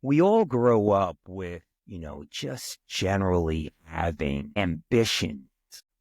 We all grow up with, just generally having ambitions,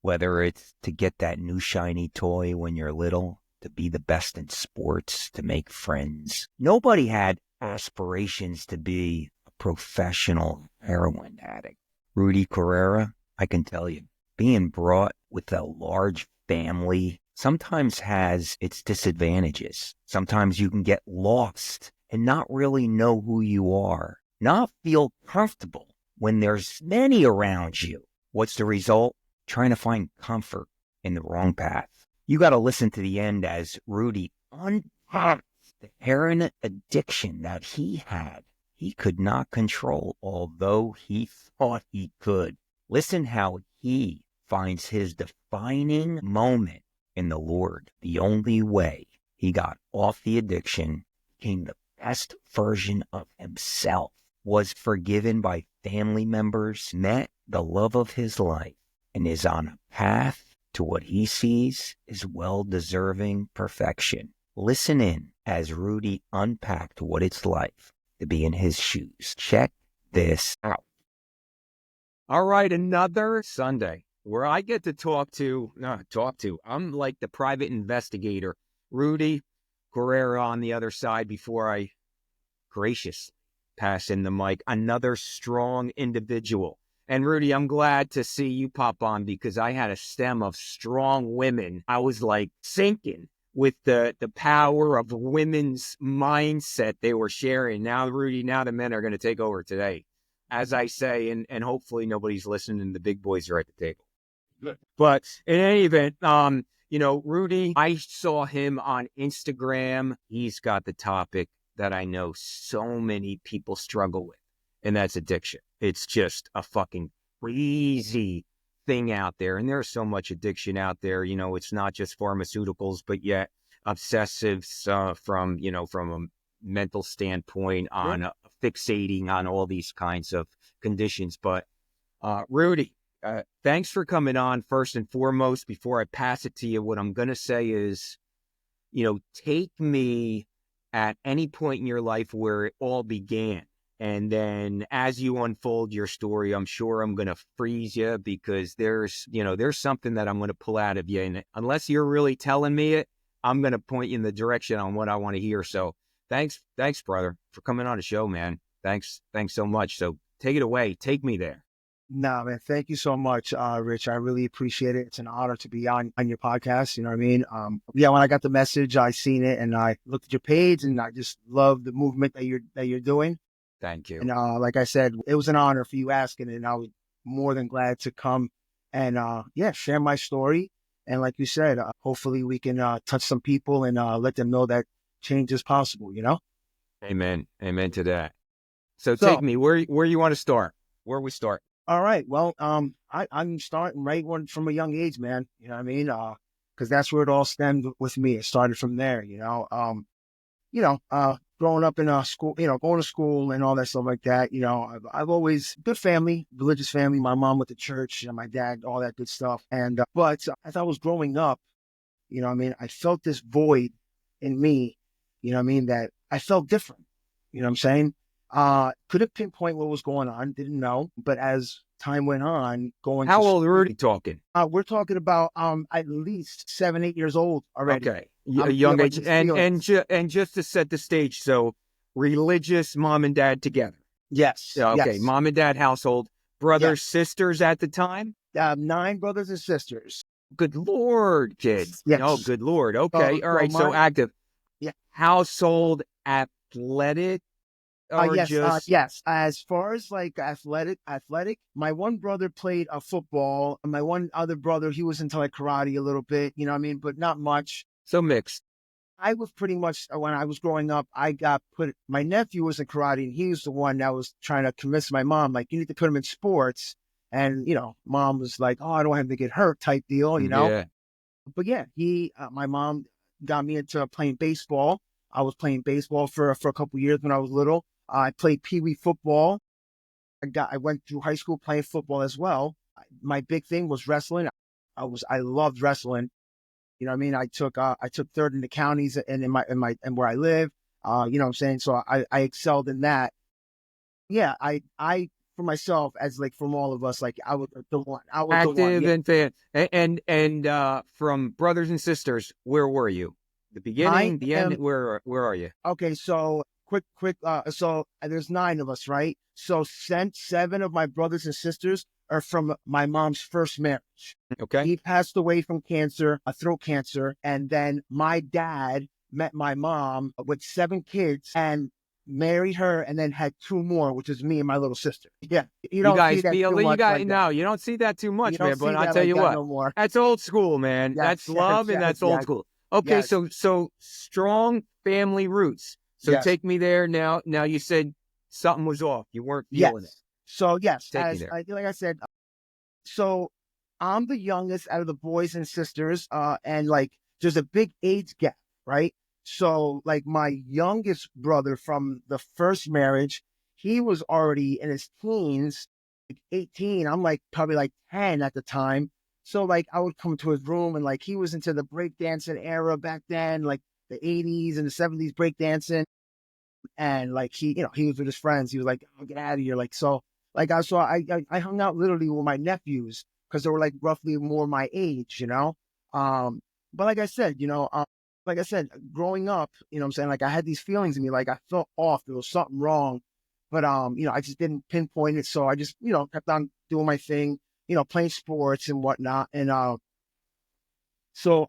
whether it's to get that new shiny toy when you're little, to be the best in sports, to make friends. Nobody had aspirations to be a professional heroin addict. Rudy Correa, I can tell you, being brought with a large family sometimes has its disadvantages. Sometimes you can get lost and not really know who you are, not feel comfortable when there's many around you. What's the result? Trying to find comfort in the wrong path. You got to listen to the end as Rudy unpacks the heroin addiction that he had. He could not control, although he thought he could. Listen how he finds his defining moment in the Lord. The only way he got off the addiction, became the best version of himself, was forgiven by family members, met the love of his life, and is on a path to what he sees is well-deserving perfection. Listen in as Rudy unpacked what it's like to be in his shoes. Check this out. All right, another Sunday where I get to I'm like the private investigator, Rudy Correa on the other side before I graciously pass in the mic. Another strong individual. And Rudy, I'm glad to see you pop on because I had a stem of strong women. I was like sinking with the power of women's mindset they were sharing. Now, Rudy, now the men are going to take over today, as I say, and hopefully nobody's listening and the big boys are at the table. Good. But in any event, Rudy, I saw him on Instagram. He's got the topic that I know so many people struggle with, and that's addiction. It's just a fucking crazy thing out there. And there's so much addiction out there. It's not just pharmaceuticals, but yet obsessives from a mental standpoint on fixating on all these kinds of conditions. But Rudy, thanks for coming on. First and foremost, before I pass it to you, what I'm going to say is, take me at any point in your life where it all began. And then as you unfold your story, I'm sure I'm going to freeze you because there's something that I'm going to pull out of you. And unless you're really telling me it, I'm going to point you in the direction on what I want to hear. So thanks, brother, for coming on the show, man. Thanks so much. So take it away. Take me there. Nah, man, thank you so much, Rich. I really appreciate it. It's an honor to be on your podcast. You know what I mean? When I got the message, I seen it and I looked at your page and I just love the movement that you're doing. Thank you. And like I said, it was an honor for you asking it, and I was more than glad to come and share my story. And like you said, hopefully we can touch some people and let them know that change is possible. Amen to that. So take me where you want to start. Where we start. All right. Well, I'm starting right from a young age, man. You know what I mean? Because that's where it all stemmed with me. It started from there. Growing up in school, going to school and all that stuff like that. I've always good family, religious family. My mom went to church, and my dad, all that good stuff. And but as I was growing up, I felt this void in me. That I felt different. You know what I'm saying? Couldn't pinpoint what was going on, didn't know. But as time went on, How old are we talking? We're talking about at least 7, 8 years old already. Okay, a young age, and just to set the stage, so religious mom and dad together. Yes. Okay, yes. Mom and dad household, brothers, sisters at the time. 9 brothers and sisters. Good Lord, kids. Yes. Oh, good Lord. Okay, all right. So active. Yeah. Household athletic. Yes. As far as like athletic, my one brother played football. And my one other brother, he was into like karate a little bit, but not much. So mixed. I was pretty much, when I was growing up, my nephew was in karate and he was the one that was trying to convince my mom, like, you need to put him in sports. And, mom was like, oh, I don't want him to get hurt type deal, Yeah. But yeah, my mom got me into playing baseball. I was playing baseball for a couple of years when I was little. I played Pee Wee football. I went through high school playing football as well. My big thing was wrestling. I loved wrestling. You know what I mean? I took third in the counties and in where I live. You know what I'm saying? So I excelled in that. yeah, for myself, as like from all of us, like I was the one. Active Yeah, and fan. And from brothers and sisters, where were you? The I beginning, the end. am. Where are you? Okay, so quick. So there's nine of us, right? So seven of my brothers and sisters are from my mom's first marriage. Okay. He passed away from cancer, a throat cancer, and then my dad met my mom with seven kids and married her, and then had two more, which is me and my little sister. Yeah, you You don't see guys that feel too you much got like that. no, you don't see that too You much, don't man. But see I that tell like you that what, no more. that's old school, man. Yes, That's love and that's old yes, school. Okay, yes, so strong family roots. So yes. take me there now. Now you said something was off. You weren't feeling it. Yes. So yes, Take me there. like I said, so I'm the youngest out of the boys and sisters, and like there's a big age gap, right? So like my youngest brother from the first marriage, he was already in his teens, like 18. I'm like probably like 10 at the time. So like I would come to his room and like he was into the breakdancing era back then, like the 80s and the 70s breakdancing. And like he was with his friends. He was like, "Oh, get out of here!" Like so, like I hung out literally with my nephews because they were like roughly more my age, you know. But like I said, like I said, growing up, what I'm saying, like I had these feelings in me, like I felt off. There was something wrong, but I just didn't pinpoint it. So I just kept on doing my thing, playing sports and whatnot. And so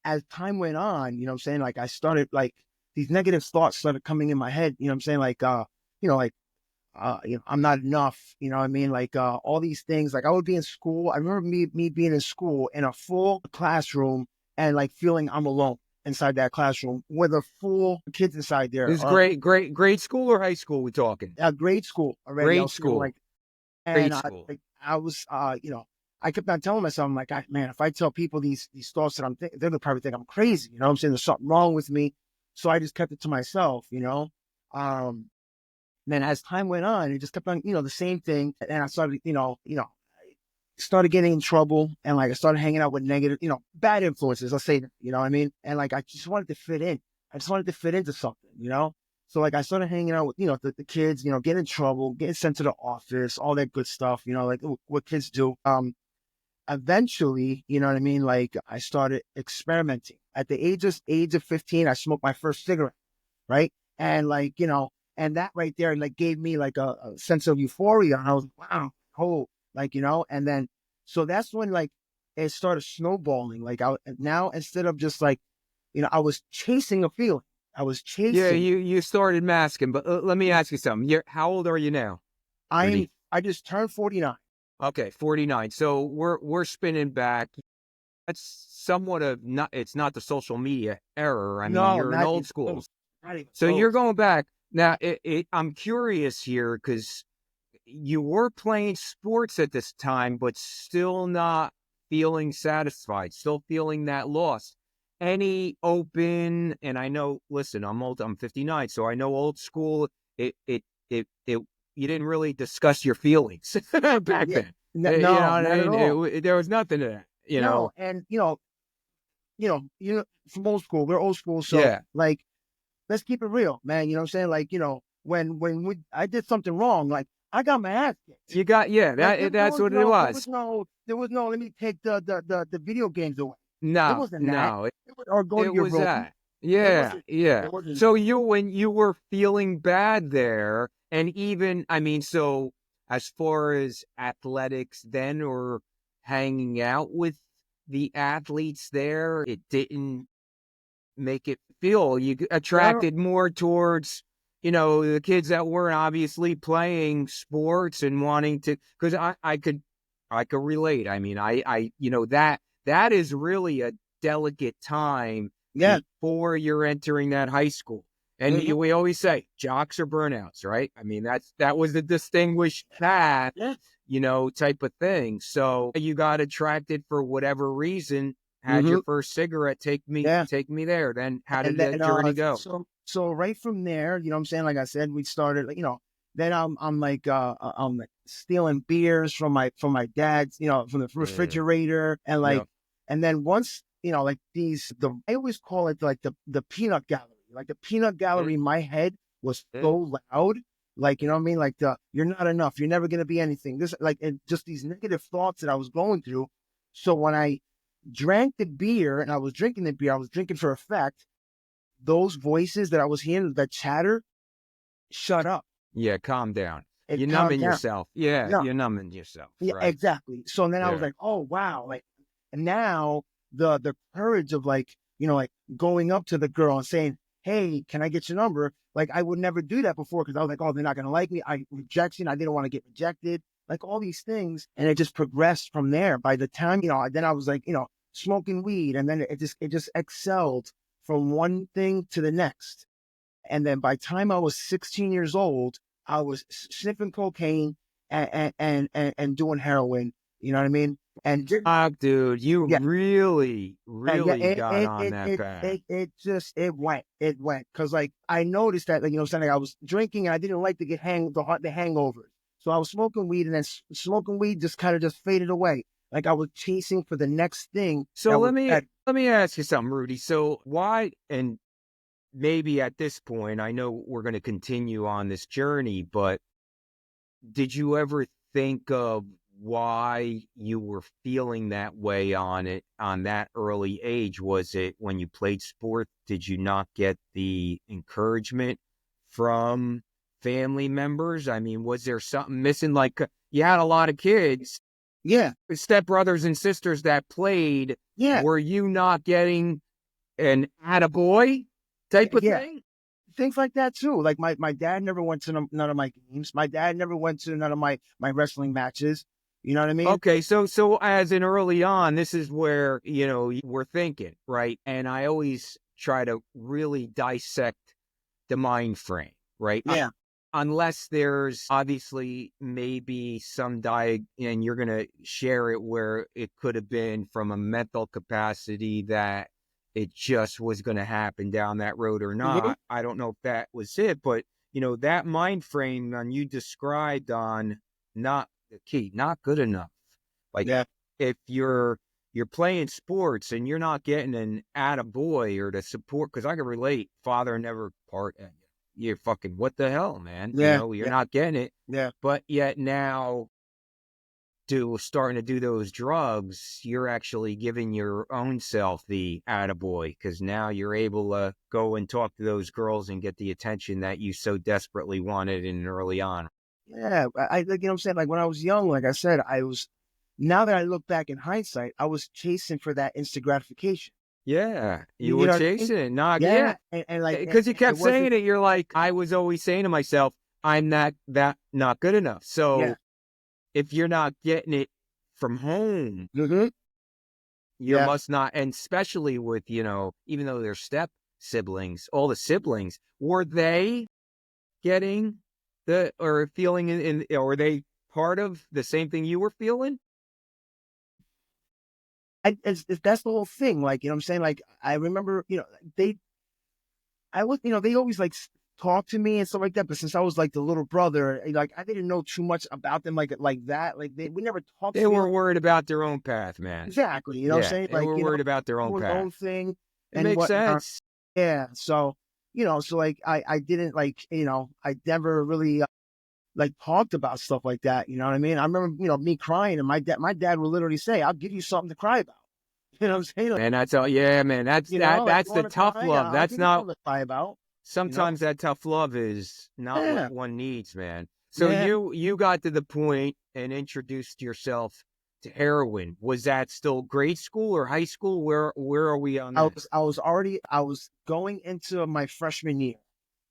as time went on, what I'm saying, like I started like these negative thoughts started coming in my head, I'm saying, like like I'm not enough, what I mean? Like all these things. Like I would be in school. I remember me being in school in a full classroom and like feeling I'm alone inside that classroom with a full kids inside there. This is grade school or high school we talking? Grade school already. I Grade was feeling school. like, and Grade school. like I was, I kept on telling myself, I'm like, man, if I tell people these thoughts that I'm thinking, they're gonna probably think I'm crazy. You know what I'm saying? There's something wrong with me. So I just kept it to myself, then as time went on, it just kept on, the same thing. And I started, started getting in trouble, and like I started hanging out with negative, bad influences. Let's say that, you know what I mean? And like I just wanted to fit in. I just wanted to fit into something. So like I started hanging out with, the kids, get in trouble, getting sent to the office, all that good stuff, like what kids do. Eventually, you know what I mean? Like I started experimenting. At the age of 15, I smoked my first cigarette, right? And like, and that right there like gave me like a sense of euphoria. And I was like, wow, oh, like, and then so that's when like it started snowballing. Like now instead of just like, I was chasing a feeling. I was Yeah, chasing. you started masking, but let me ask you something. How old are you now, Rudy? I just turned 49. Okay, 49. So we're spinning back. That's somewhat of not. It's not the social media error. I mean, No, you're an not old even school. close. Not even So you're close. going back now. I'm curious here because you were playing sports at this time, but still not feeling satisfied, still feeling that loss. Any open, and I know, listen, I'm old, I'm 59, so I know old school, it you didn't really discuss your feelings back Yeah. then. You know No, what I not at mean? all. There was nothing to that, No, and from old school, we're old school, so Yeah. like let's keep it real, man. You know what I'm saying? Like, I did something wrong, like I got my ass kicked. You got, yeah, Like there, there that's was what it no, was. let me take the video games away. It No, wasn't that. no. Or go to It your was room. that. Yeah, yeah. It wasn't. So when you were feeling bad there, and even, I mean, so as far as athletics then or hanging out with the athletes there, it didn't make it feel you No, attracted more towards, the kids that weren't obviously playing sports and wanting to, because I could relate. I mean, that is really a delicate time yeah. before you're entering that high school. And Mhm. we always say jocks or burnouts, right? I mean, that was the distinguished path, Yeah. type of thing. So you got attracted for whatever reason, had your Hmm. first cigarette, Yeah. take me there. Then how And did that then journey go? so right from there, what I'm saying, like I said, we started, like, then I'm like stealing beers from my dad's, from the Mm, refrigerator, and yeah. like, and then once, like I always call it like the peanut gallery. Like the peanut gallery Mm, in my head was mm. so loud. Like, you know what I mean? Like you're not enough. You're never going to be anything. This, like, and just these negative thoughts that I was going through. So when I drank the beer and I was drinking the beer, I was drinking for effect. Those voices that I was hearing, that chatter, shut up. Yeah, calm down. It You're calmed numbing down. yourself. Yeah, No, you're numbing yourself, yeah, right? exactly. So then I was Yeah. like, oh wow, like, and now the courage of, like, like going up to the girl and saying, hey, can I get your number? Like, I would never do that before because I was like, oh, they're not gonna like me. Rejection. I didn't want to get rejected. Like all these things, and it just progressed from there. By the time, then I was like, smoking weed, and then it just excelled from one thing to the next. And then by the time I was 16 years old, I was sniffing cocaine and doing heroin. You know what I mean? And Dude, you yeah, really, yeah, really got on that path. it went. Cause like I noticed that, like, something, I was drinking and I didn't like to get the hangover. So I was smoking weed, and then smoking weed just kind of just faded away. Like I was chasing for the next thing So that was that. let me ask you something, Rudy. So why, and maybe at this point, I know we're going to continue on this journey, but did you ever think of why you were feeling that way on that early age? Was it when you played sport? Did you not get the encouragement from family members? I mean, was there something missing? Like you had a lot of kids, Yeah, stepbrothers and sisters that played. yeah, Were you not getting an attaboy type of yeah. thing? Things like that too. Like my dad never went to none of my games. My dad never went to none of my wrestling matches. You know what I mean? Okay, so as in early on, this is where, we're thinking, right? And I always try to really dissect the mind frame, right? Yeah. Unless there's obviously maybe some and you're going to share it where it could have been from a mental capacity that it just was going to happen down that road or Hmm. not. I don't know if that was it, but that mind frame on you described on not the key, not good enough. Like Yeah. if you're playing sports and you're not getting an attaboy or the support, because I can relate, father never part. You're fucking, what the hell, man? Yeah. You're Yeah. not getting it. Yeah. But yet now, starting to do those drugs, you're actually giving your own self the attaboy because now you're able to go and talk to those girls and get the attention that you so desperately wanted in early on. Yeah. I like, what I'm saying, like when I was young, like I said, I was. Now that I look back in hindsight, I was chasing for that instant gratification. Yeah, You, you you were know what I mean? chasing it. Not, yeah, Yeah. And like because you it kept wasn't. saying it. You're like, I was always saying to myself, I'm not good enough. Yeah. So if you're not getting it from home, Hmm. you Yeah. must not. And especially with, even though they're step siblings, all the siblings, were they getting or feeling or were they part of the same thing you were feeling? That's the whole thing. Like, what I'm saying? Like, I remember, they, they always like talk to me and stuff like that. But since I was like the little brother, like I didn't know too much about them like that. Like we never talked They to me were worried about their own path, man. exactly. You know what I'm Yeah, saying? they Like, were worried about their own doing their path. own thing It and makes whatnot. sense. Yeah. So, so like I didn't like, I never really like talked about stuff like that. You know what I mean? I remember, me crying, and my dad would literally say, I'll give you something to cry about. You know what I'm saying? Like, And that's all. Yeah, man. like you That's the want to tough cry? love. I'll That's give you not. something to cry about. You know? Sometimes that tough love is not what Yeah. one needs, man. So Yeah. you got to the point and introduced yourself to heroin. Was that still grade school or high school? Where are we on this? I was going into my freshman year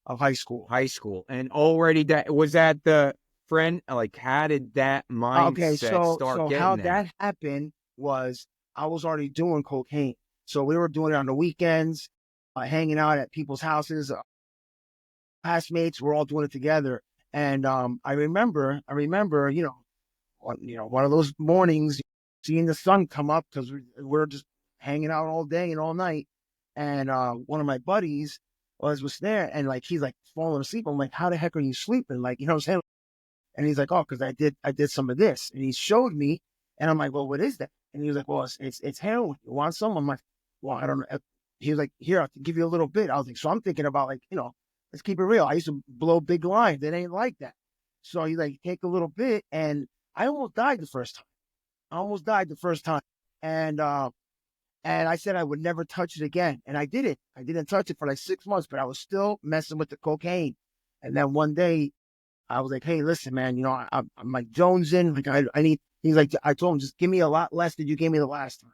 of high school. High school, and already that was that the friend. Like, how did that Okay, mindset start so how getting there? that happened was I was already doing cocaine. So we were doing it on the weekends, hanging out at people's houses. Classmates were all doing it together. And I remember, one of those mornings, seeing the sun come up because we're just hanging out all day and all night. And one of my buddies was there, and like he's like falling asleep. I'm like, how the heck are you sleeping? Like, you know what I'm saying? And he's like, oh, because I did some of this, and he showed me, and I'm like, well, what is that? And he was like, well, it's heroin. You want some? I'm like, well, I don't know. He was like, here, I'll give you a little bit. I was like, so I'm thinking about like, let's keep it real. I used to blow big lines. It ain't like that. So you like take a little bit, and I almost died the first time. I almost died the first time, and I said I would never touch it again, and I didn't. I didn't touch it for like 6 months, but I was still messing with the cocaine. And then one day I was like, "Hey, listen, man, I'm like jonesing. Like I need." He's like, I told him, just give me a lot less than you gave me the last time.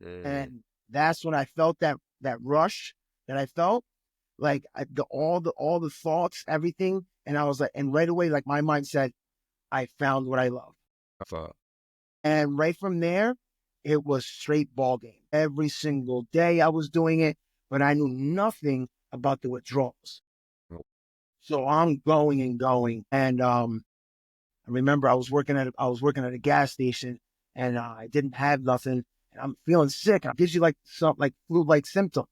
Mm. And that's when I felt that rush that I felt, like all the thoughts, everything. And I was like, and right away, like my mind said, I found what I love. Fuck. And right from there, it was straight ball game. Every single day I was doing it, but I knew nothing about the withdrawals. So I'm going and going. And I remember I was working at a gas station, and I didn't have nothing, and I'm feeling sick. It gives you like some like flu-like symptoms,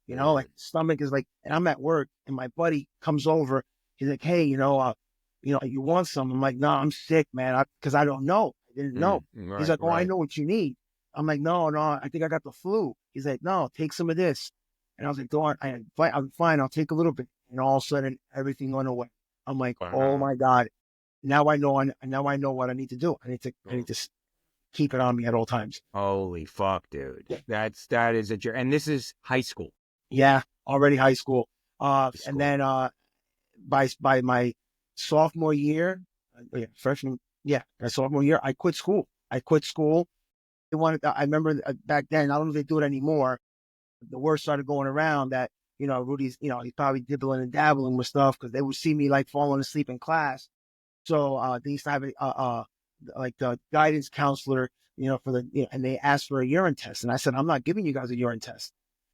like Mm. stomach is like. And I'm at work, and my buddy comes over. He's like, "Hey, you want some?" I'm like, "No, I'm sick, man," because I don't know. I didn't know. Mm. He's Right, like, "Oh, I right. know what you need." I'm like, "No, no, I think I got the flu." He's like, "No, take some of this." And I was like, "Don't, I'm fine. I'll take a little bit." And all of a sudden, everything went away. I'm like, "Oh Wow. my God." Now I know what I need to do. I need to keep it on me at all times. Holy fuck, dude. Yeah. That is a journey. And this is high school. Yeah, already high school. High And school. then by my sophomore year, yeah, freshman, yeah, my sophomore year, I quit school. They wanted. I remember back then. I don't know if they do it anymore. The word started going around that Rudy's, he's probably dibbling and dabbling with stuff because they would see me like falling asleep in class. So they used to have like the guidance counselor, for and they asked for a urine test, and I said, I'm not giving you guys a urine test.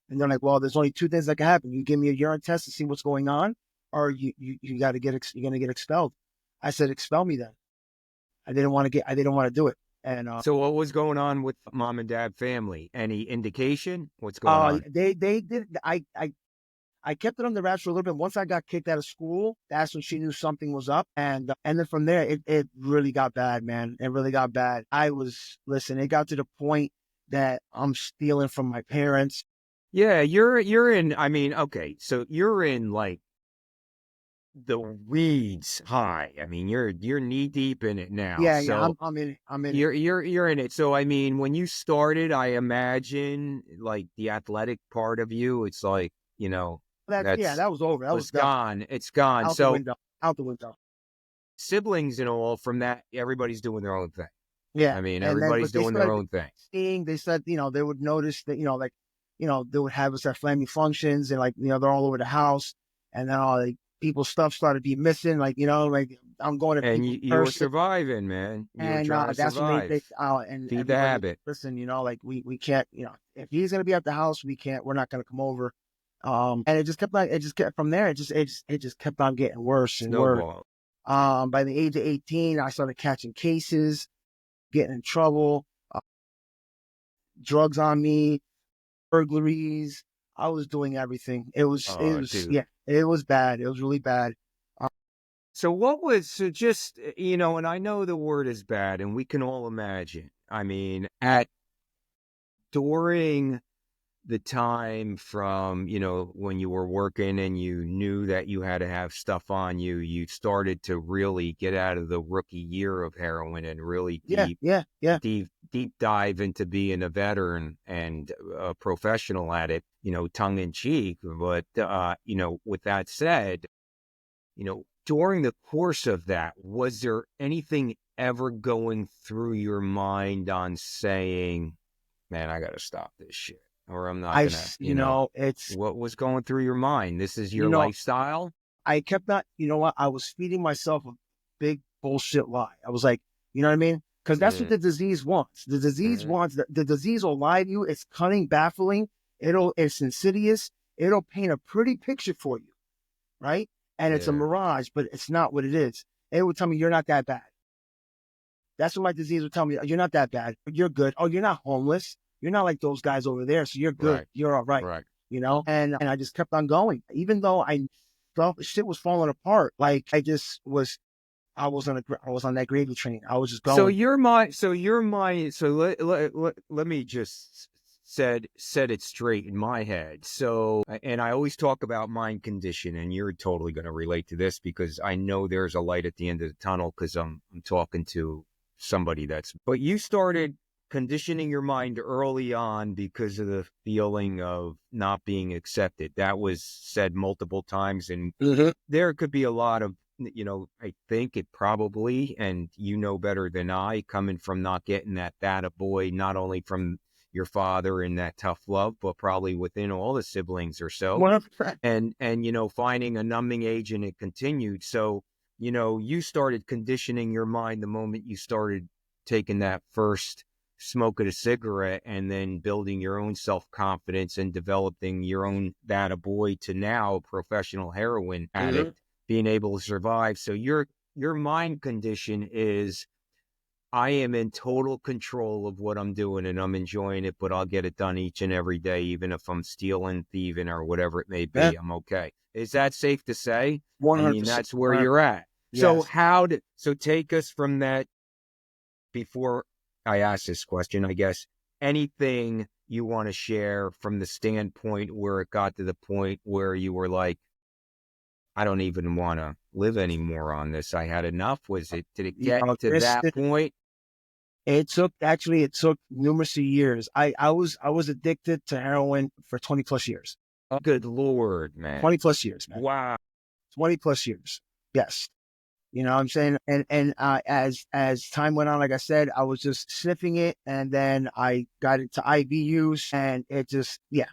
And they're like, well, there's only two things that can happen: you give me a urine test to see what's going on, or you got to you're gonna get expelled. I said, expel me then. I didn't want to do it, and So what was going on with mom and dad family? Any indication? What's going on? they did. I kept it under wraps for a little bit. Once I got kicked out of school, that's when she knew something was up. And then from there, it really got bad, man. It really got bad. Listen, it got to the point that I'm stealing from my parents. Yeah, you're in, I mean, okay, so you're in like the weeds high. I mean, you're knee deep in it now. Yeah, yeah, So I'm in it. I'm in it. you're in it. So I mean, when you started, I imagine like the athletic part of you, it's like, Yeah, that's that was over. That was was done. gone. It's gone. Out the So window. Out the window. siblings and all from that, everybody's doing their own thing. Yeah. I mean, And then, everybody's but they doing their started own thing. seeing, they said, they would notice that, like, they would have us at family functions, and like, they're all over the house. And then all like people's stuff started being missing. Like, like I'm going to And people's you were nurses. surviving, man. You were And trying to that's when they survive. and Feed the everybody, habit. listen, like we can't, if he's gonna be at the house, we're not gonna come over. And it just kept from there. It just kept on getting worse and worse. Snowball. By the age of 18, I started catching cases, getting in trouble, drugs on me, burglaries. I was doing everything. Oh, dude. Yeah, it was bad. It was really bad. Uh, So what was so just and I know the word is bad, and we can all imagine. I mean, at during the time from when you were working and you knew that you had to have stuff on you, you started to really get out of the rookie year of heroin and really yeah, yeah, yeah. deep dive into being a veteran and a professional at it, tongue in cheek. But with that said, during the course of that, was there anything ever going through your mind on saying, man, I got to stop this shit, or I'm not going to, It's what was going through your mind? This is you your know, lifestyle? I kept not, you know what? I was feeding myself a big bullshit lie. I was like, you know what I mean? Because that's what Mm, the disease wants. The disease mm, wants, the disease will lie to you. It's cunning, baffling. It's insidious. It'll paint a pretty picture for you, right? And it's a yeah, mirage, but it's not what it is. It would tell me you're not that bad. That's what my disease would tell me. You're not that bad. You're good. Oh, you're not homeless. You're not like those guys over there. So you're good. right, You're all right. right. And I just kept on going, even though I felt shit was falling apart. Like I was on that gravy train. I was just So going. so let me just set it straight in my head. So, and I always talk about mind condition, and you're totally going to relate to this because I know there's a light at the end of the tunnel because I'm talking to somebody but you started conditioning your mind early on because of the feeling of not being accepted. That was said multiple times, and there could be a lot of, I think it probably, and you know better than I, coming from not getting that a boy, not only from your father and that tough love, but probably within all the siblings or so. 100%. And finding a numbing agent, it continued. So, you started conditioning your mind the moment you started taking that first smoke of a cigarette, and then building your own self-confidence and developing your own that a boy to now professional heroin addict, being able to survive. So your mind condition is, I am in total control of what I'm doing and I'm enjoying it, but I'll get it done each and every day, even if I'm stealing, thieving, or whatever it may be. Yeah. I'm okay. Is that safe to say? 100%. I mean, that's where you're at. Yes. So take us from that. Before I ask this question, I guess, anything you want to share from the standpoint where it got to the point where you were like, I don't even want to live anymore on this. I had enough. Did it get to that point? It took numerous years. I was addicted to heroin for 20 plus years. Oh, good Lord, man. 20 plus years, man. Wow. 20 plus years. Yes. You know what I'm saying? And as time went on, like I said, I was just sniffing it, and then I got into IV use, and it just, yeah.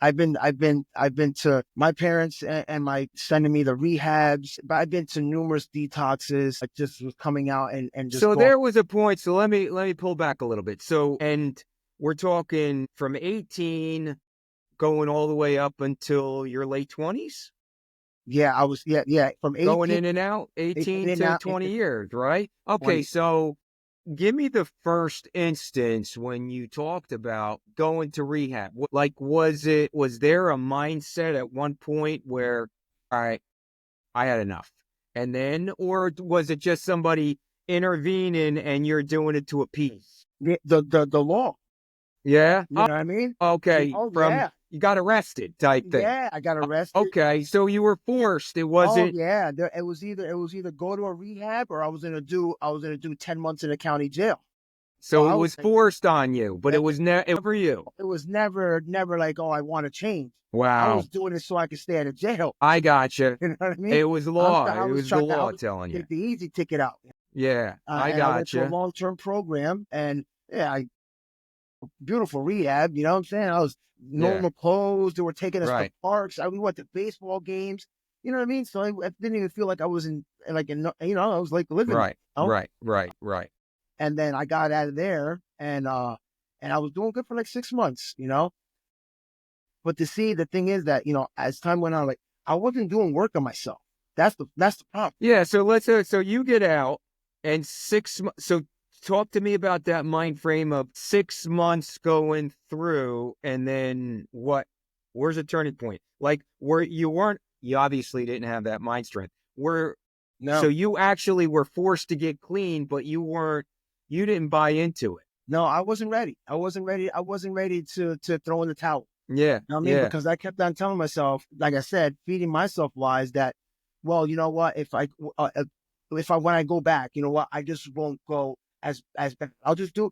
I've been to my parents and my sending me the rehabs, but I've been to numerous detoxes. I just was coming out and just. So there was a point. So let me pull back a little bit. So, and we're talking from 18 going all the way up until your late 20s? Yeah, I was, from 18. Going in and out, 18 to 20 years, right? Okay, 20. So give me the first instance when you talked about going to rehab. Like, was there a mindset at one point where, all right, I had enough? And then, or was it just somebody intervening and you're doing it to appease? The law. Yeah. You know what I mean? Okay. Yeah. You got arrested type thing. Yeah, I got arrested. Okay. So you were forced. It wasn't. Oh, yeah. It was either go to a rehab or I was gonna do 10 months in a county jail. So it was forced on you, but it was never you. It was never like, oh, I want to change. Wow. I was doing it so I could stay out of jail. I gotcha. You know what I mean? It was law. It was the law telling you. Get the easy ticket out. Yeah, I gotcha. I went to a long-term program, and beautiful rehab. You know what I'm saying? I was normal clothes. They were taking us to parks. We went to baseball games. You know what I mean? So I didn't even feel like I was I was like living. Right, right. And then I got out of there, and I was doing good for like 6 months, But the thing is that, as time went on, like I wasn't doing work on myself. That's the problem. Yeah. So so you get out, and 6 months. So talk to me about that mind frame of 6 months going through, and then what? Where's the turning point? Like where you obviously didn't have that mind strength. No. So you actually were forced to get clean, but you didn't buy into it. No, I wasn't ready. I wasn't ready to throw in the towel. Yeah. You know what I mean? Because I kept on telling myself, like I said, feeding myself lies that, well, you know what? If when I go back, you know what? I just won't go as bad. I'll just do.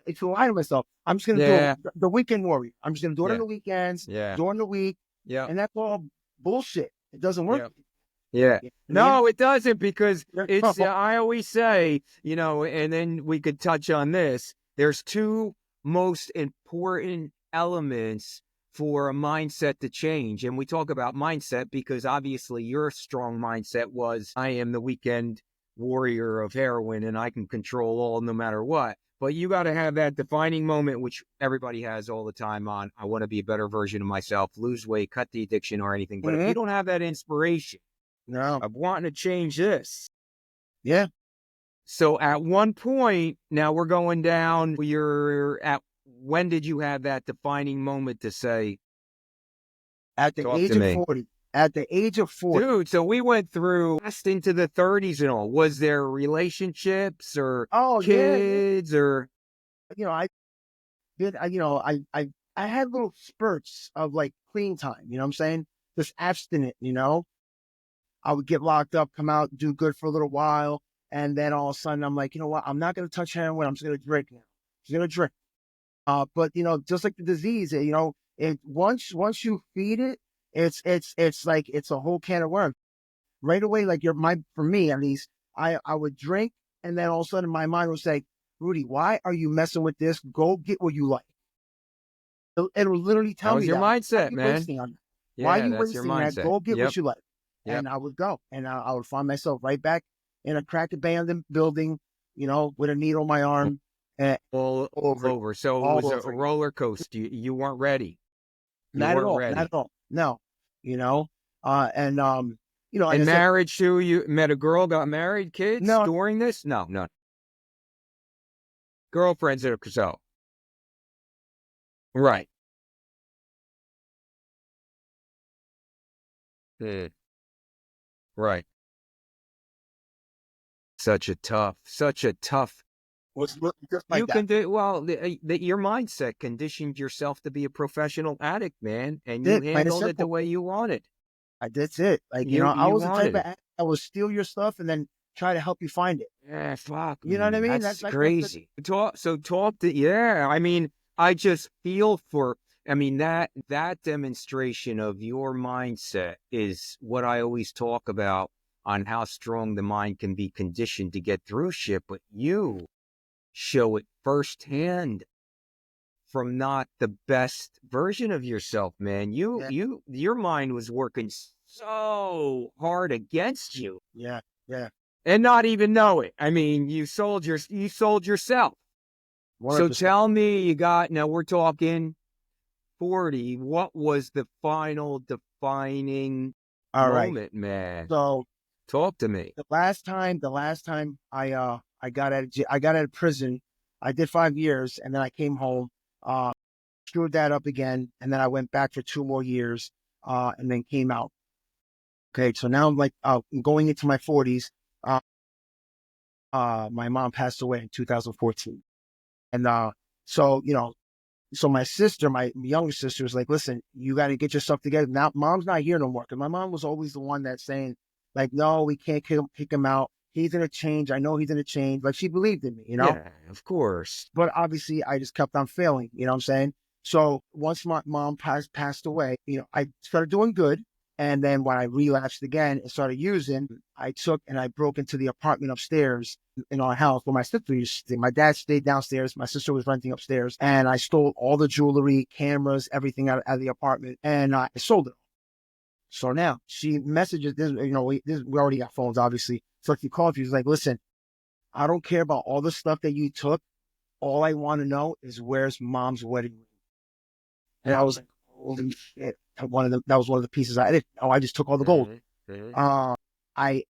If you lie to myself, I'm just gonna do the weekend warrior. I'm just gonna do it on the weekends, during the week. Yeah. And that's all bullshit. It doesn't work. Yeah. No, it doesn't, because it's, I always say, and then we could touch on this. There's two most important elements for a mindset to change. And we talk about mindset because obviously your strong mindset was, I am the weekend warrior of heroin and I can control all no matter what. But you got to have that defining moment, which everybody has all the time on, I want to be a better version of myself, lose weight, cut the addiction or anything. But if you don't have that inspiration, of wanting to change this. Yeah. So at one point, now we're going down, when did you have that defining moment to say? At the age of 40. At the age of 40. Dude, so we went through past into the 30s and all. Was there relationships or kids or? I had little spurts of like clean time. You know what I'm saying? Just abstinent. I would get locked up, come out, do good for a little while, and then all of a sudden I'm like, you know what? I'm not going to touch heroin. I'm just going to drink now. Just going to drink. But just like the disease, it once you feed it, it's like it's a whole can of worms. Right away, like for me at least, I would drink, and then all of a sudden my mind would say, Rudy, why are you messing with this? Go get what you like. It'll literally That tell was me your that. Like, why are mindset, you man. wasting on that? Why are Yeah, you that's your wasting that? mindset. Go get Yep. what you like. Yep. And I would go, and I would find myself right back in a crack abandoned building, with a needle in my arm, and All over it, over. So it all was a over again. roller coaster. You weren't ready. You Not at weren't all. Not ready. at all. No, you know, and like I And said, marriage too, you met a girl, got married, kids no, during this? No, no. Girlfriends or so. Right. Mm, right. Such a tough. was just like You that. can do well. Your mindset conditioned yourself to be a professional addict, man, and you Plain and handled it the simple. way you wanted. That's it. Like, I You was the type wanted of it. act that would steal your stuff and then try to help you find it. Yeah, fuck You know what I me. mean? That's That's crazy. Talk to, yeah. I mean, I just feel for, I mean, that demonstration of your mindset is what I always talk about on how strong the mind can be conditioned to get through shit, but you show it firsthand from not the best version of yourself, man. yeah, Your mind was working so hard against you yeah, yeah. and not even know it. I mean, you sold yourself. So 100%. tell me, now we're talking 40. What was the final defining All right. moment, man? So Talk to me. the last time I got out of prison, I did 5 years, and then I came home, uh, screwed that up again, and then I went back for 2 more years, and then came out. Okay, so now I'm like going into my 40s. Uh, my mom passed away in 2014, and so so my sister, my younger sister, was like, "Listen, you got to get yourself together." Now, mom's not here no more, because my mom was always the one that's saying, like, "No, we can't kick him out. He's gonna change. I know he's gonna change." Like, she believed in me. Yeah, of course. But obviously, I just kept on failing. You know what I'm saying? So once my mom passed away, I started doing good. And then when I relapsed again and started using, I took and I broke into the apartment upstairs in our house where my sister used to stay. My dad stayed downstairs. My sister was renting upstairs. And I stole all the jewelry, cameras, everything out of the apartment. And I sold it. So now she messages this, we already got phones, obviously. So she called, she's like, "Listen, I don't care about all the stuff that you took. All I want to know is where's mom's wedding ring." And I was like, "Holy shit." That was one of the pieces I did. Oh, I just took all the gold. Mhm. I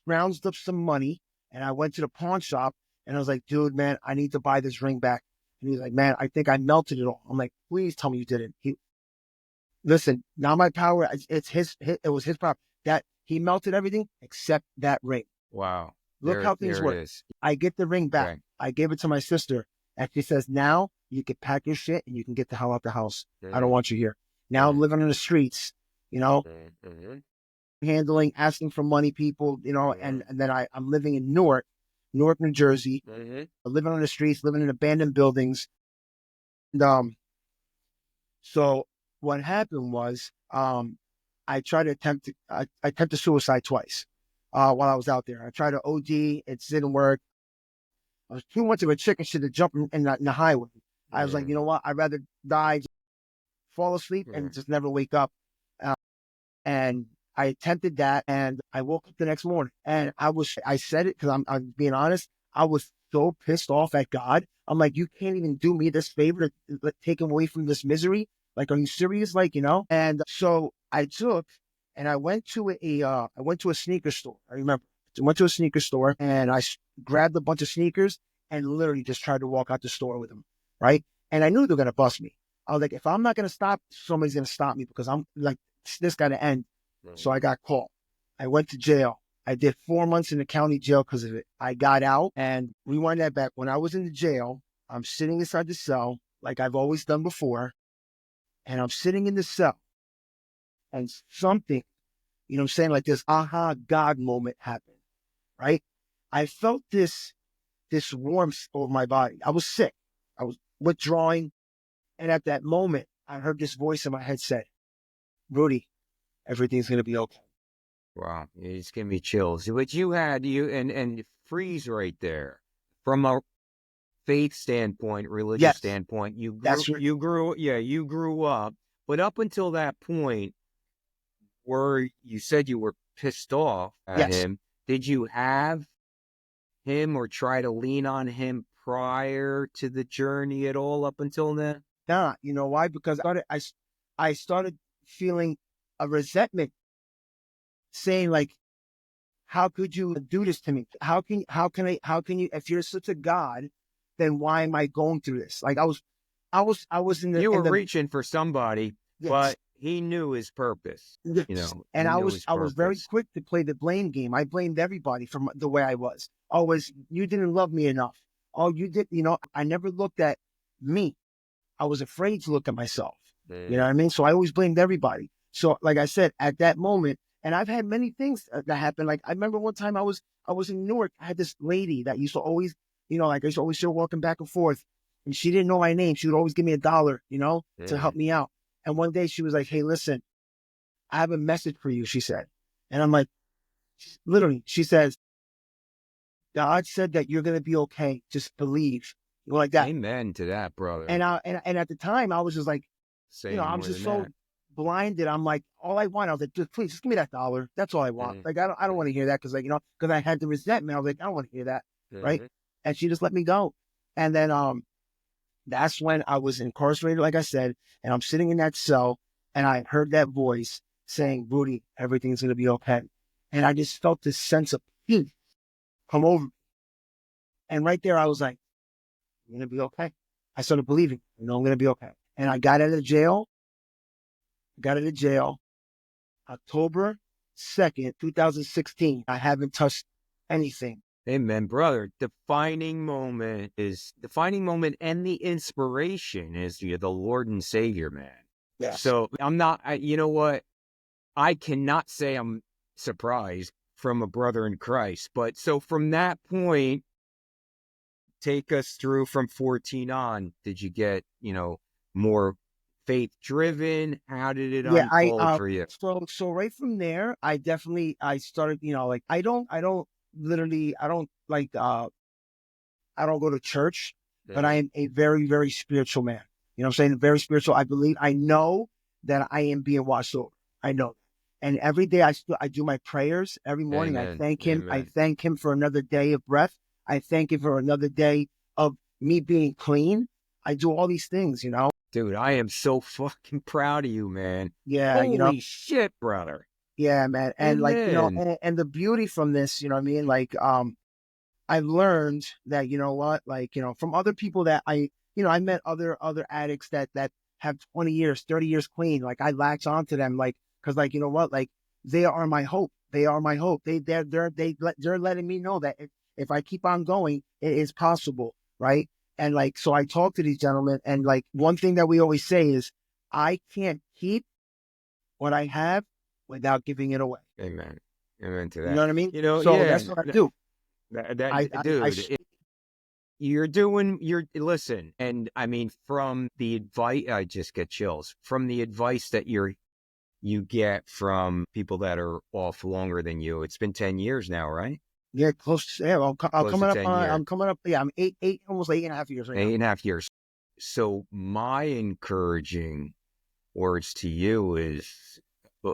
rounded up some money, and I went to the pawn shop, and I was like, "Dude, man, I need to buy this ring back." And he's like, "Man, I think I melted it all." I'm like, "Please tell me you didn't." Listen, not my power. It's it was his power. That he melted everything except that ring. Wow. Look how things There it work. is. I get the ring back. Okay. I gave it to my sister. And she says, "Now you can pack your shit and you can get the hell out the house. I don't Mhm. want you here." Now I'm living on the streets, you know, Mhm. handling, asking for money, people, and then I'm living in Newark, New Jersey, Mhm. living on the streets, living in abandoned buildings. And so what happened was, I attempted suicide twice while I was out there. I tried to OD, it didn't work. I was too much of a chicken shit to jump in the highway. I was like, you know Mhm. what? I'd rather die, fall asleep, and Mhm. just never wake up. Uh, and I attempted that, and I woke up the next morning, and I said it because I'm being honest. I was so pissed off at God. I'm like, you can't even do me this favor to take him away from this misery. Like, are you serious? Like, And so I took and I went to a sneaker store. I remember I went to a sneaker store, and grabbed a bunch of sneakers and literally just tried to walk out the store with them. Right. And I knew they were going to bust me. I was like, if I'm not going to stop, somebody's going to stop me, because I'm like, this got to end. So I Mhm. got caught. I went to jail. I did 4 months in the county jail because of it. I got out, and rewind that back. When I was in the jail, I'm sitting inside the cell. like I've always done before. And I'm sitting in the cell and something, you know what I'm saying? Like this aha God moment happened, right? I felt this warmth over my body. I was sick. I was withdrawing. And at that moment, I heard this voice in my head say, Rudy, everything's going to be okay. Wow, it's giving me chills. But you had and freeze right there. From a faith standpoint, religious Yes, standpoint, that's right. you grew up. But up until that point, where you said you were pissed off at Yes. him, did you have him or try to lean on him prior to the journey at all up until then? Nah, you know why? Because I started feeling a resentment saying like, how could you do this to me? How can you, if you're such a God, then why am I going through this? Like I was You in were the, reaching for somebody, yes, but he knew his purpose. yes. And He knew his I was very purpose. quick to play the blame game. I blamed everybody for the way I was. Always, you didn't love me enough. Oh, you did, you know, I never looked at me. I was afraid to look at myself. You know what I mean? So I always blamed everybody. So like I said, at that moment, and I've had many things that happened. Like I remember one time I was in Newark. I had this lady that used to always, you know, like I used to always see her walking back and forth, and she didn't know my name. She would always give me $1, you know, to Yeah. help me out. And one day she was like, "Hey, listen, I have a message for you," she said. And I'm like, literally, she says, "God said that you're gonna be okay. Just believe." You know, like that. Amen to that, brother. And at the time I was just like, you Say know, any I was more just than so that. blinded. I'm like, all I want, I was like, just please, just give me that $1. That's all I want. Mhm. Like, I don't want to hear that because, like, you know, because I had the resentment. I was like, I don't want to hear that, right? Mhm. And she just let me go. And then, that's when I was incarcerated, like I said, and I'm sitting in that cell, and I heard that voice saying, "Rudy, everything's gonna be okay." And I just felt this sense of peace come over me. And right there, I was like, "I'm gonna be okay." I started believing, you know, I'm gonna be okay. And I got out of jail October 2nd, 2016. I haven't touched anything. Amen, brother. Defining moment and the inspiration is the Lord and Savior, man. Yes. So I'm not, you know what? I cannot say I'm surprised from a brother in Christ. But so from that point, take us through from 14 on. Did you get, more faith driven? How did it Yeah, unfold for you? so right from there, I started, you know, like I don't literally I don't go to church, but I Mhm. am a very, very spiritual man. You know what I'm saying? Very spiritual. I know that I am being watched over. I know. And every day I do my prayers every morning. I Amen. thank him. I Amen. thank him for another day of breath. I thank him for another day of me being clean. I do all these things, you know? Dude, I am so fucking proud of you, man. Yeah, you know? Holy shit, brother. Yeah, man. And like, you know, Amen. and the beauty from this, you know what I mean? Like, I've learned that, you know what, like, you know, from other people that you know, I met other addicts that have 20 years, 30 years clean. Like I latch onto them, like, cause like, you know what, like they are my hope. They are my hope. They're letting me know that if I keep on going, it is possible. Right. And like, so I talk to these gentlemen and like, one thing that we always say is I can't keep what I have without giving it away. Amen. Amen to You know that. what I mean? So Yeah, that's what I do. dude, listen, and I mean, from the advice, I just get chills from the advice that you get from people that are off longer than you. It's been 10 years now, right? Yeah, yeah, Close to 10 years, I'm coming up. Yeah, I'm almost 8.5 years right now. 8.5 years. So my encouraging words to you is, uh,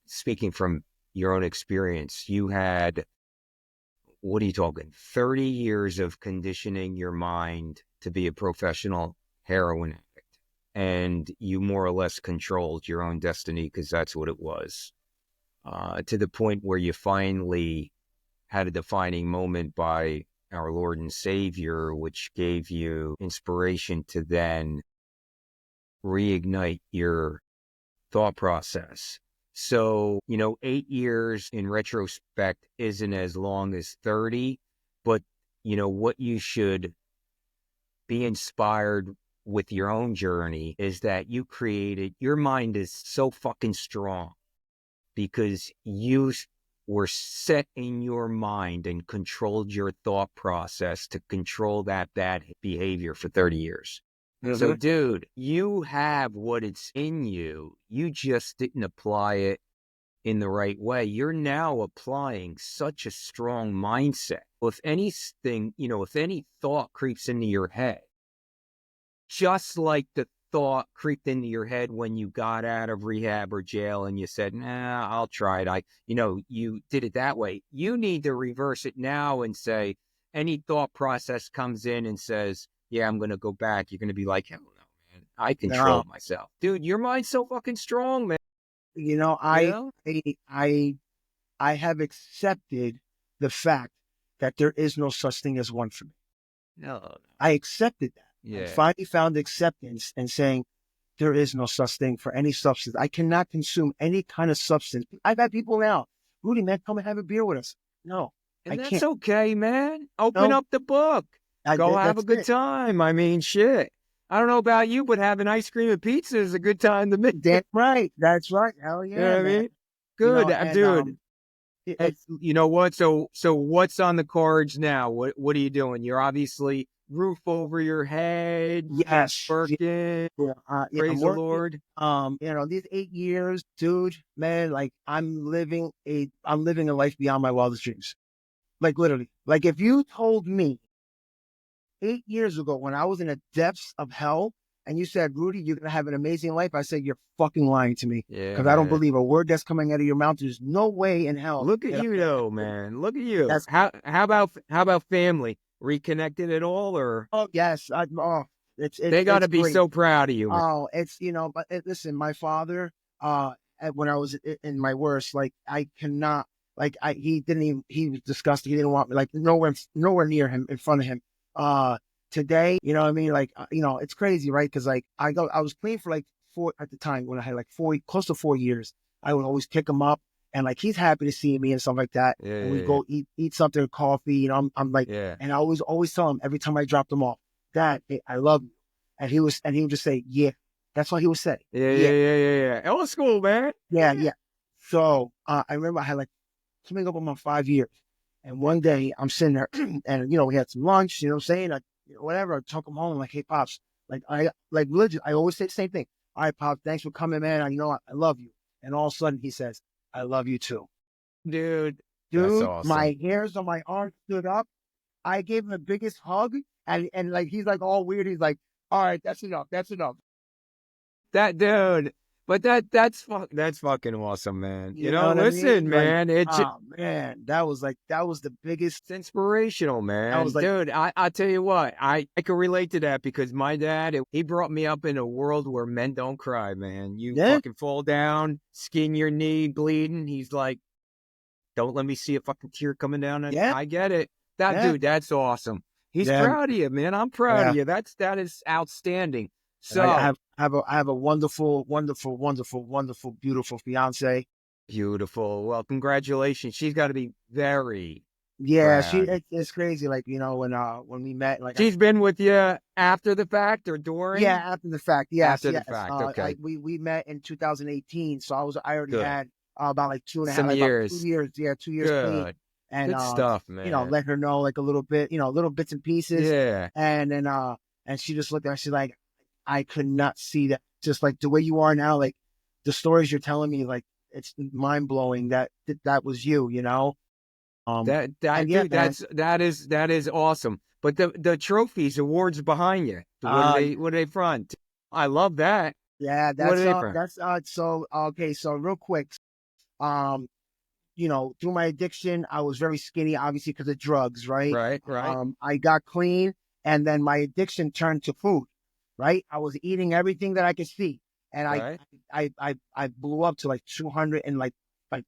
speaking from your own experience, you had, what are you talking, 30 years of conditioning your mind to be a professional heroin addict. And you more or less controlled your own destiny because that's what it was. To the point where you finally had a defining moment by our Lord and Savior, which gave you inspiration to then reignite your thought process. So, 8 years in retrospect isn't as long as 30, but what you should be inspired with your own journey is that your mind is so fucking strong because you were set in your mind and controlled your thought process to control that bad behavior for 30 years. So, dude, you have what it's in you. You just didn't apply it in the right way. You're now applying such a strong mindset. If anything, if any thought creeps into your head, just like the thought creeped into your head when you got out of rehab or jail and you said, nah, I'll try it. You did it that way. You need to reverse it now and say, any thought process comes in and says, yeah, I'm going to go back. You're going to be like, hell no, man. I control myself. Dude, your mind's so fucking strong, man. I have accepted the fact that there is no such thing as one for me. No. I accepted that. Yeah. I finally found acceptance and saying there is no such thing for any substance. I cannot consume any kind of substance. I've had people now, Rudy, man, come and have a beer with us. No, and I that's can't. Okay, man. Open up the book. Go have a good time. I mean, shit. I don't know about you, but having ice cream and pizza is a good time to me. Damn right. That's right. Hell yeah, You know what man. I mean? Good, dude. You know what? So what's on the cards now? What are you doing? You're obviously roof over your head. Yes. Working. Praise the Lord. These 8 years, dude, man, like I'm living a life beyond my wildest dreams. Like literally. Like if you told me 8 years ago when I was in the depths of hell and you said, Rudy, you're going to have an amazing life, I said, you're fucking lying to me. Yeah. Because I don't believe a word that's coming out of your mouth. There's no way in hell. Look at you though, man. Look at you. How about family? Reconnected at all or? Oh, yes. They got to be so proud of you, man. Oh, but listen, my father, when I was in my worst, like I cannot, like he was disgusting. He didn't want me, like nowhere near him, in front of him. Today, you know what I mean? Like, it's crazy, right? Cause like I was clean for like at the time when I had like close to 4 years. I would always pick him up and like, he's happy to see me and stuff like that. Yeah, and we go eat something, coffee, I'm like, and I always tell him every time I dropped him off, Dad, I love you. And he would just say, yeah, that's what he would say. Yeah. Old school, man. Yeah. So, I remember I had like coming up on my 5 years. And one day I'm sitting there and, we had some lunch, what I'm saying? Whatever. I took him home. I'm like, hey, Pops, I always say the same thing. All right, Pops, thanks for coming, man. I love you. And all of a sudden he says, I love you too. Dude, that's awesome. My hairs on my arm stood up. I gave him the biggest hug and like, he's like all weird. He's like, all right, that's enough. That dude. But that's fucking awesome, man. Listen, man. Man, that was the biggest. It's inspirational, man. Dude, I tell you what, I can relate to that because my dad, he brought me up in a world where men don't cry, man. You fucking fall down, skin your knee, bleeding. He's like, don't let me see a fucking tear coming down. I get it. Dude, that's awesome. He's proud of you, man. I'm proud of you. That is outstanding. So I have a wonderful, wonderful, wonderful, wonderful, beautiful fiance. Beautiful. Well, congratulations. She's got to be very. Yeah, it's crazy. Like, when we met, like she's been with you after the fact or during? Yeah, after the fact. Yes, after the fact. Okay. We met in 2018, so I already had about like 2.5 Some years. 2 years. Yeah, 2 years clean. And good stuff, man. Let her know like a little bit, little bits and pieces. Yeah. And then and she just looked at me. She's like, I could not see that. Just like the way you are now, like the stories you're telling me, like it's mind blowing that was you, That is awesome. But the trophies, awards behind you, what are they from? I love that. Yeah, so okay. So real quick, through my addiction, I was very skinny, obviously because of drugs, right? Right. I got clean, and then my addiction turned to food. Right, I was eating everything that I could see, and I blew up to like 200 and like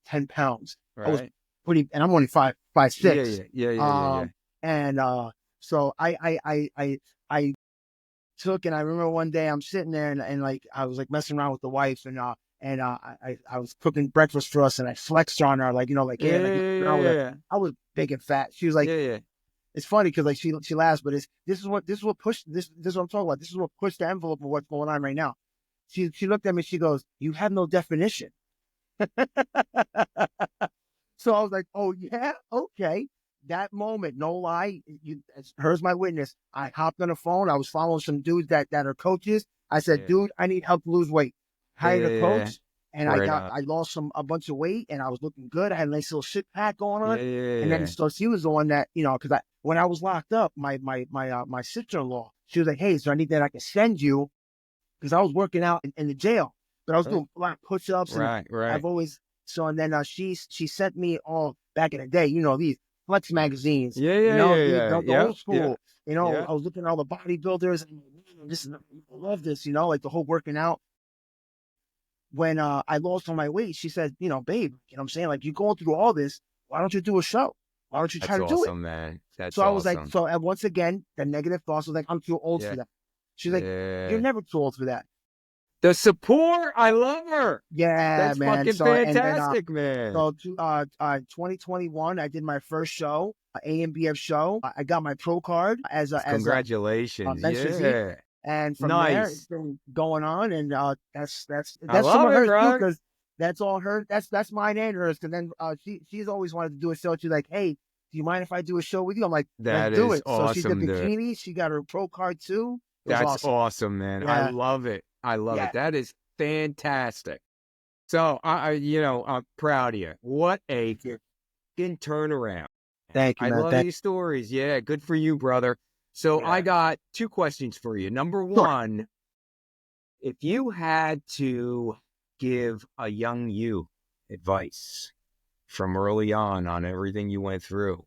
10 pounds. Right. I was pretty, and I'm only 5'6". Yeah. And so I took, and I remember one day I'm sitting there and like I was like messing around with the wife, and I was cooking breakfast for us, and I flexed on her, like I was big and fat. She was like, it's funny because like she laughs, but this is what pushed this is what I'm talking about. This is what pushed the envelope of what's going on right now. She looked at me. She goes, "You have no definition." So I was like, "Oh yeah, okay." That moment, no lie, her's my witness. I hopped on the phone. I was following some dudes that are coaches. I said, Yeah. "Dude, I need help to lose weight." Hired a Yeah. coach, and Right on. I lost a bunch of weight, and I was looking good. I had a nice little shit pack going Yeah, on. yeah, And then yeah. so she was the one that, because when I was locked up, my sister-in-law, she was like, "Hey, is there anything I can send you?" Because I was working out in the jail, but I was doing a lot of push-ups, and Right, right. I've always so. And then she sent me all back in the day, these Flex magazines, Yeah, yeah, yeah, yeah. the Yeah, old yeah, school. yeah. I was looking at all the bodybuilders, and man, I love this, like the whole working out. When I lost all my weight, she said, "Babe, what I'm saying, like, you're going through all this. Why don't you do a show? Why don't you try That's to do it?" awesome, man. That's So I was like, awesome. and once again, the negative thoughts was like, "I'm too old Yeah, for that." She's like, "You're yeah. never too old for that." The support, I love her. Yeah, That's man. fucking So and then fantastic, man. so 2021, I did my first show, AMBF show. I got my pro card as a Congratulations. men's physique, Yeah. and from there it's Nice. been going on, and I that's some love of it, hers too, brother. because that's all her. That's mine and hers. And then she's always wanted to do a show. She's like, "Hey, do you mind if I do a show with you?" I'm like, "Let's That do is it." So she did awesome, dude. bikini. She got her pro card too. It was That's awesome. awesome, man. I Yeah, love it. I love yeah. it. That is fantastic. So I'm proud of you. What a Thank you. fucking turnaround. Thank you, I man. love these stories. Yeah, good for you, brother. So I Yeah. got two questions for you. Number Sure. one, if you had to give a young you advice from early on everything you went through,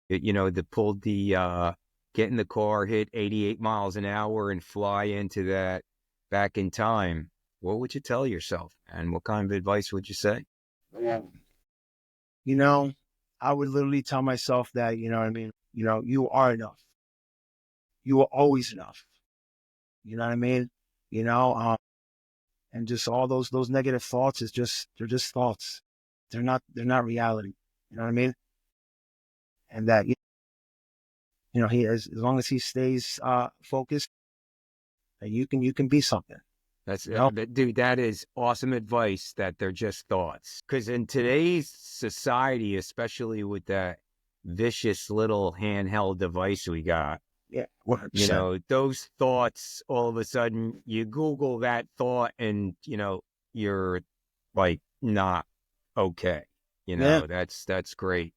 to pull get in the car, hit 88 miles an hour and fly into that back in time, what would you tell yourself? And what kind of advice would you say? Yeah. You know, I would literally tell myself that, you know what I mean? You are enough. You are always enough. You know what I mean? You know, and just all those negative thoughts they're just thoughts. They're not reality. You know what I mean? And that he as long as he stays focused, that you can be something. That's You know? dude, that is awesome advice that they're just thoughts. Because in today's society, especially with that vicious little handheld device we got, Yeah, 100%. those thoughts, all of a sudden you Google that thought and, you're like not okay. Yeah. That's great.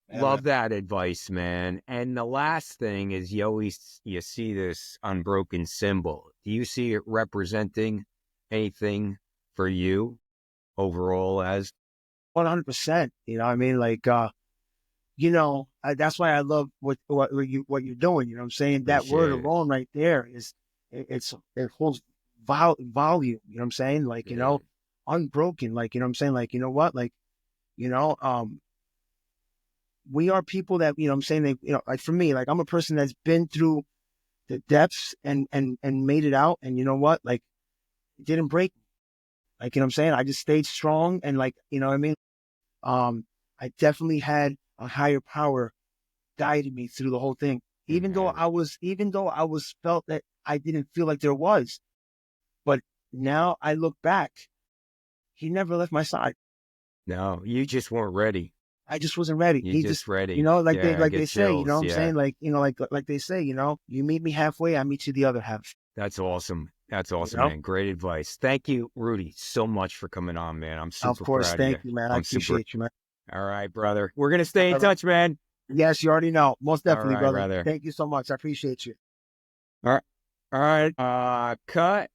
Yeah, man. Love that advice, man. And the last thing is you see this unbroken symbol. Do you see it representing anything for you overall as 100%. You know what I mean? Like that's why I love what you're doing. You know what I'm saying? That word appreciate it? alone right there it holds volume. You know what I'm saying? Like, Yeah. unbroken. Like, you know what I'm saying? Like, you know what? Like, you know, um, we are people that, you know what I'm saying, like for me, like I'm a person that's been through the depths and made it out. And you know what? Like, it didn't break me. Like, you know what I'm saying? I just stayed strong, and like, you know what I mean? I definitely had a higher power guided me through the whole thing. Amen. Even though I was felt that I didn't feel like there was, but now I look back, he never left my side. No, you just weren't ready. I just wasn't ready. You He just, just ready. Yeah, I like they get say, you know chills. what I'm Yeah. saying? Like they say, you meet me halfway, I meet you the other half. That's awesome. That's You awesome, know? man. Great advice. Thank you, Rudy, so much for coming on, man. I'm Of super course, proud of you. thank you, man. I I'm super. appreciate you, man. All right, brother. We're going to stay in All right. touch, man. Yes, you already know. Most All definitely, right, brother. brother. Thank you so much. I appreciate you. All right. All right. Cut.